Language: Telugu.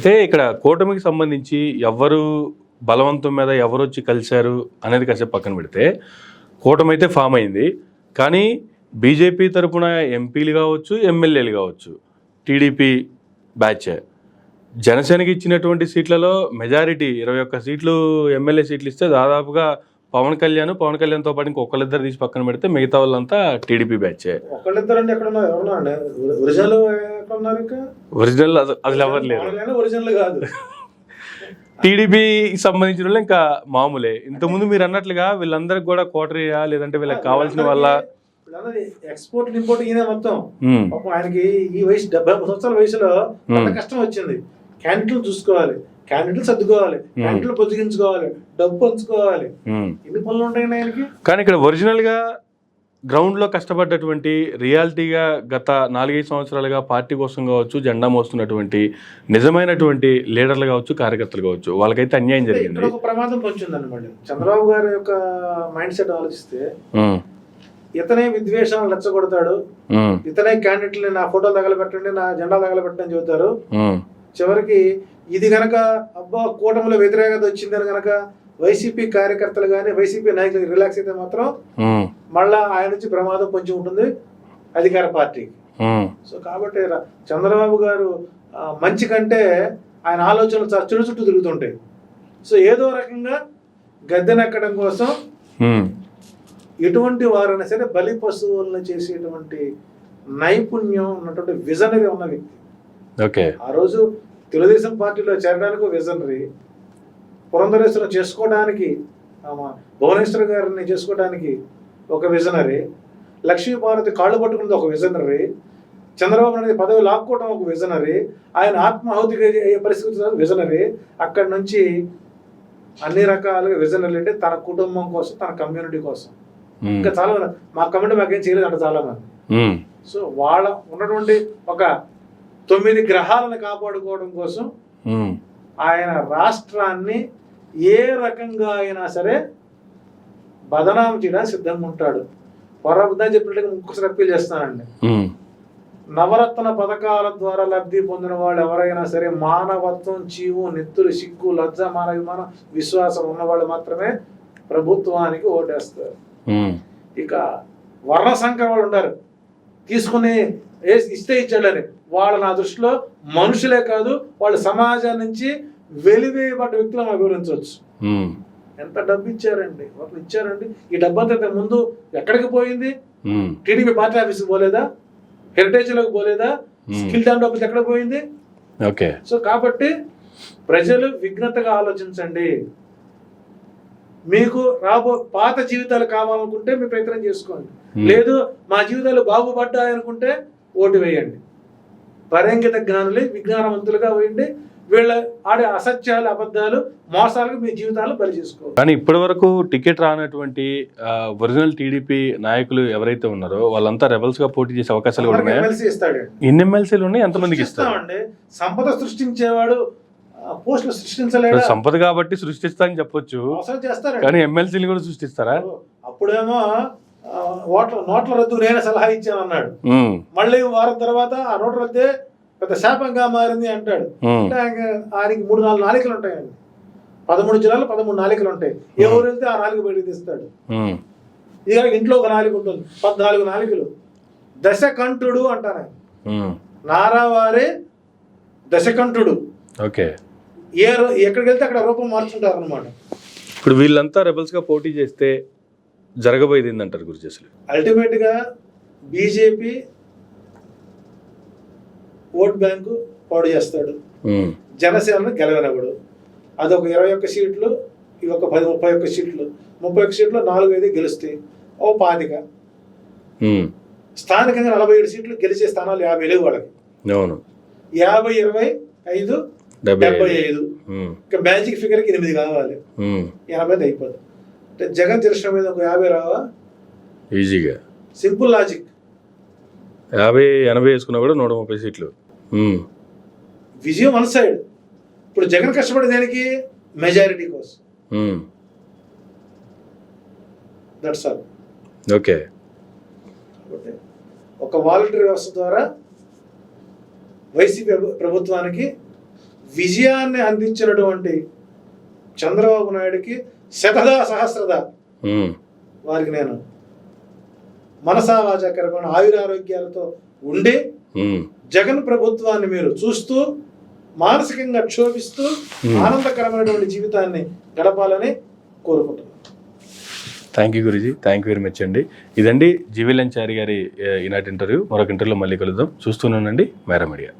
అయితే ఇక్కడ కూటమికి సంబంధించి ఎవరు బలవంతం మీద ఎవరు వచ్చి కలిశారు అనేది కాసేపు పక్కన పెడితే కూటమి అయితే ఫామ్ అయింది. కానీ బీజేపీ తరపున ఎంపీలు కావచ్చు, ఎమ్మెల్యేలు కావచ్చు, టీడీపీ బ్యాచ్, జనసేనకి ఇచ్చినటువంటి సీట్లలో మెజారిటీ 21 సీట్లు ఎమ్మెల్యే సీట్లు ఇస్తే దాదాపుగా పవన్ కళ్యాణ్తో పాటు ఇంకొకళ్ళిద్దరు తీసి పక్కన పెడితే మిగతా వాళ్ళంతా టీడీపీ బ్యాచే. ఒరిజినల్ అసలు ఎవరు లేరు. టీడీపీకి సంబంధించిన వాళ్ళు ఇంకా మామూలే. ఇంతకుముందు మీరు అన్నట్లుగా వీళ్ళందరికి కూడా కోటరీయా లేదంటే వీళ్ళకి కావాల్సిన వల్ల ఎక్స్పోర్ట్ ఇంపోర్ట్ ఈయన మొత్తం. ఆయనకి ఈ వయసు 70 సంవత్సరాల వయసులో అంత కష్టం వచ్చింది. క్యాండిడేట్లు చూసుకోవాలి, క్యాండిడేట్లు సర్దుకోవాలి, క్యాండిడేట్లు పొద్దుగించుకోవాలి, డబ్బు పంచుకోవాలి, ఎన్ని పనులు ఉంటాయండి ఆయనకి. కానీ ఇక్కడ ఒరిజినల్ గా గ్రౌండ్ లో కష్టపడ్డటువంటి రియాలిటీగా గత 4-5 సంవత్సరాలుగా పార్టీ కోసం కావచ్చు, జెండా మోస్తున్నటువంటి నిజమైనటువంటి లీడర్లు కావచ్చు, కార్యకర్తలు కావచ్చు, వాళ్ళకైతే అన్యాయం జరిగింది. ఒక ప్రమాదం పొంచింది అనమాట. చంద్రబాబు గారి యొక్క మైండ్ సెట్ ఆలోచిస్తే ఇతనే విద్వేషాలు రెచ్చగొడతాడు, ఇతనే క్యాండిడేట్ని నా ఫోటో తగలబెట్టండి, నా జెండా తగలబెట్టండి అని చెబుతారు. చివరికి ఇది గనక అబ్బా కూటమిలో వ్యతిరేకత వచ్చిందని గనక వైసీపీ కార్యకర్తలు కానీ వైసీపీ నాయకులు రిలాక్స్ అయితే మాత్రం మళ్ళా ఆయన నుంచి ప్రమాదం పొంచి ఉంటుంది అధికార పార్టీకి. సో కాబట్టి చంద్రబాబు గారు మంచి కంటే ఆయన ఆలోచనలు చెడు చుట్టూ తిరుగుతుంటాయి. సో ఏదో రకంగా గద్దెనెక్కడం కోసం ఎటువంటి వారైనా సరే బలి పశువులను చేసేటువంటి నైపుణ్యం ఉన్నటువంటి విజనరీ ఉన్న వ్యక్తి. ఆ రోజు తెలుగుదేశం పార్టీలో చేరడానికి విజనరీ, పురంధరేశ్వరం చేసుకోవడానికి భువనేశ్వర్ గారిని చేసుకోవడానికి ఒక విజనరీ, లక్ష్మీపార్వతి కాళ్ళు పట్టుకున్నది ఒక విజనరీ, చంద్రబాబు నాయుడు పదవి లాక్కోవడం ఒక విజనరీ, ఆయన ఆత్మాహుతికి అయ్యే పరిస్థితి విజనరీ. అక్కడి నుంచి అన్ని రకాలుగా విజనరీ అంటే తన కుటుంబం కోసం, తన కమ్యూనిటీ కోసం. ఇంకా చాలా మా కమ్యూనిటీ మాకేం చేయలేదు అంటే చాలా మంది. సో వాళ్ళ ఉన్నటువంటి ఒక 9 గ్రహాలను కాపాడుకోవడం కోసం ఆయన రాష్ట్రాన్ని ఏ రకంగా అయినా సరే బదనాం చేయడానికి సిద్ధంగా ఉంటాడు. పొరబుద్దని చెప్పినట్టుగా ఇంకొకసారి అప్పీల్ చేస్తానండి. నవరత్న పథకాల ద్వారా లబ్ధి పొందిన వాళ్ళు ఎవరైనా సరే మానవత్వం, చీవు, నెత్తులు, సిగ్గు, లజ్జ, మానవిమానం, విశ్వాసం ఉన్నవాళ్ళు మాత్రమే ప్రభుత్వానికి ఓటేస్తారు. ఇక వర్ణ సంఖ్య వాళ్ళు ఉంటారు, తీసుకుని ఇస్తే ఇచ్చాడని వాళ్ళు నా దృష్టిలో మనుషులే కాదు, వాళ్ళు సమాజం నుంచి వెలివేయబడ్డ వ్యక్తులు మనం వివరించవచ్చు. ఎంత డబ్బు ఇచ్చారండి, వాళ్ళు ఇచ్చారండి. ఈ డబ్బు అంతా ముందు ఎక్కడికి పోయింది? టీడీపీ పార్టీ ఆఫీస్కి పోలేదా? హెరిటేజ్ లోకి పోలేదా? స్కిల్ డెవలప్ ఆఫీస్ ఎక్కడ పోయింది? సో కాబట్టి ప్రజలు విఘ్నతగా ఆలోచించండి. మీకు పాత జీవితాలు కావాలనుకుంటే మీ ప్రయత్నం చేసుకోండి, లేదు మా జీవితాలు బాగుపడ్డాయనుకుంటే ఓటు వేయండి. పరంగిత జ్ఞానులే విజ్ఞానవంతులుగా వేయండి. వీళ్ళ ఆడే అసత్యాలు, అబద్ధాలు, మోసాలకు మీ జీవితాలు బలి చేసుకోవాలి. కానీ ఇప్పటి వరకు టికెట్ రానటువంటి ఒరిజినల్ టీడీపీ నాయకులు ఎవరైతే ఉన్నారో వాళ్ళంతా రెబల్స్ గా పోటీ చేసే అవకాశాలు కూడా ఉన్నాయి. ఎమ్మెల్సీ ఇస్తాడు. ఎన్ని ఎమ్మెల్సీలు ఉన్నాయి, ఎంతమందికి ఇస్తామండి? సంపద సృష్టించేవాడు పోస్టులు సృష్టించలేడు. సంపద కాబట్టి సృష్టిస్తారని చెప్పొచ్చు, కానీ ఎమ్మెల్సీలు కూడా సృష్టిస్తారా? అప్పుడేమో నోట్ల రద్దు నేనే సలహా ఇచ్చాను అన్నాడు. మళ్ళీ వారం తర్వాత ఆ నోట్ల రద్దే పెద్ద శాపంగా మారింది అంటాడు. అంటే ఆయనకి 3-4 నాలికలు ఉంటాయండి. 13 జిల్లాలు 13 నాలికలు ఉంటాయి. ఏ ఊరు వెళ్తే ఆ నాలుగు బయటకు తీస్తాడు. ఇక ఇంట్లో ఒక నాలిక ఉంటుంది, 14 నాలికలు. దశకంఠుడు అంటారు. నారావారి దశకంఠుడు. ఎక్కడికి వెళ్తే అక్కడ రూపం మార్చుంటారు అనమాట. ఇప్పుడు వీళ్ళంతా రెబల్స్ గా పోటీ చేస్తే జరగబోయేది ఏంటంటారు గురుజీ? అల్టిమేట్ గా బీజేపీ ఓట్ బ్యాంకు పాడు చేస్తాడు, జనసేనను గెలవనప్పుడు. అదొక 21 సీట్లు, ఇవి ఒక 31 సీట్లు. 31 సీట్లు 4-5 గెలుస్తాయి, ఓ 25. స్థానికంగా 47 సీట్లు గెలిచే స్థానాలు 50 లేవు వాళ్ళకి. 50-25 75. ఇంకా మ్యాజిక్ ఫిగర్ కి 8 కావాలి, 80 అయిపోతుంది. అంటే జగన్ దర్శనం మీద ఒక 50 రావా ఈజీగా? Simple logic. 50-80 వేసుకున్నా కూడా 130 సీట్లు. విజయం వన్ సైడ్. ఇప్పుడు జగన్ కష్టపడే దానికి మెజారిటీ కోసం. That's all. కాబట్టి ఒక వాలంటరీ వ్యవస్థ ద్వారా వైసీపీ ప్రభుత్వానికి విజయాన్ని అందించినటువంటి చంద్రబాబు నాయుడికి శతదా సహస్రదా వారికి నేను మనసా వాచా కర్మణ ఆయురారోగ్యాలతో ఉండి జగన్ ప్రభుత్వాన్ని మీరు చూస్తూ మానసికంగా క్షోభిస్తూ ఆనందకరమైనటువంటి జీవితాన్ని గడపాలని కోరుకుంటున్నాను. Thank you Guruji, thank you very much అండి. ఇదండి జీవీఎల్ఎన్ చారి గారి ఈనాటి ఇంటర్వ్యూ. మరొక ఇంటర్వ్యూలో మళ్ళీ కలుద్దాం. చూస్తూనే ఉండండి మేరా మీడియా.